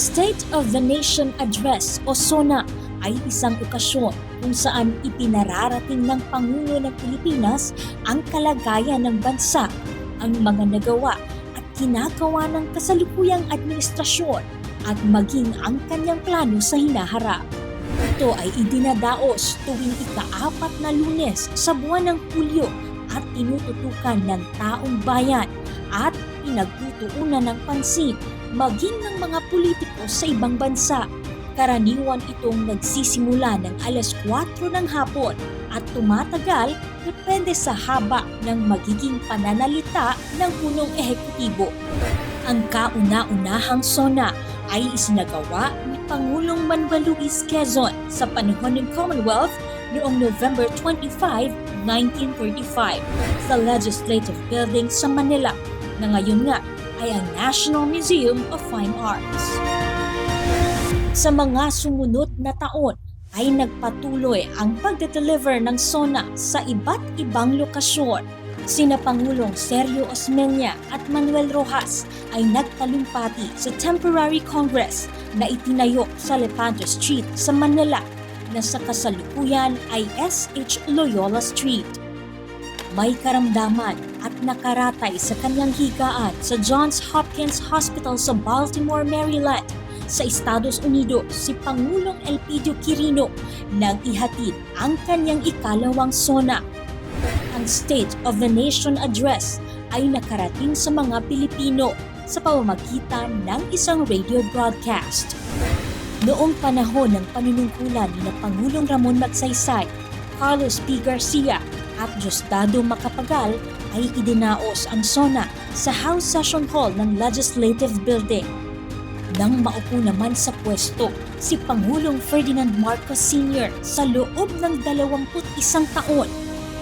State of the Nation Address o SONA ay isang okasyon kung saan ipinararating ng Pangulo ng Pilipinas ang kalagayan ng bansa, ang mga nagawa at ginagawa ng kasalukuyang administrasyon at maging ang kanyang plano sa hinaharap. Ito ay idinadaos tuwing ika-4 na Lunes sa buwan ng Hulyo at tinututukan ng taong bayan at pinagtutuunan ng pansin maging ng mga politiko sa ibang bansa. Karaniwan itong nagsisimula ng alas 4 ng hapon at tumatagal depende sa haba ng magiging pananalita ng punong ehekutibo. Ang kauna-unahang SONA ay isinagawa ni Pangulong Manuel Luis Quezon sa panahon ng Commonwealth noong November 25, 1935 sa Legislative Building sa Manila na ngayon nga ay ang National Museum of Fine Arts. Sa mga sumunod na taon ay nagpatuloy ang pagde-deliver ng SONA sa iba't ibang lokasyon. Sina Pangulong Sergio Osmeña at Manuel Rojas ay nagtalumpati sa Temporary Congress na itinayo sa Lepanto Street sa Manila na sa kasalukuyan ay SH Loyola Street. May karamdaman at nakaratay sa kanyang higaan sa Johns Hopkins Hospital sa Baltimore, Maryland sa Estados Unidos si Pangulong Elpidio Quirino nang ihatid ang kanyang ikalawang SONA. Ang State of the Nation Address ay nakarating sa mga Pilipino sa pamamagitan ng isang radio broadcast. Noong panahon ng panunungkulan ni Pangulong Ramon Magsaysay, Carlos P. Garcia at Diosdado Macapagal ay idinaos ang SONA sa House Session Hall ng Legislative Building. Nang maupo naman sa pwesto si Pangulong Ferdinand Marcos Sr. sa loob ng 21 taon,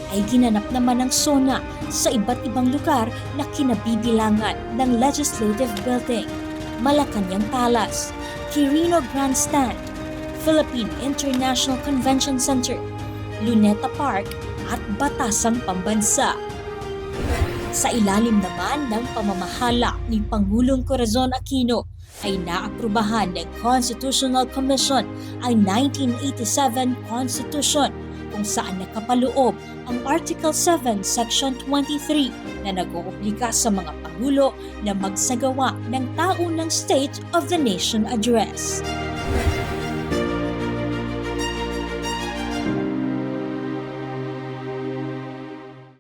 ay ginanap naman ang SONA sa iba't ibang lugar na kinabibilangan ng Legislative Building, Malacanang Palace, Quirino Grandstand, Philippine International Convention Center, Luneta Park at Batasang Pambansa. Sa ilalim naman ng pamamahala ni Pangulong Corazon Aquino ay naaprubahan ng Constitutional Commission ang 1987 Constitution kung saan nakapaloob ang Article 7, Section 23 na nag-oobliga sa mga Pangulo na magsagawa ng taunang State of the Nation Address.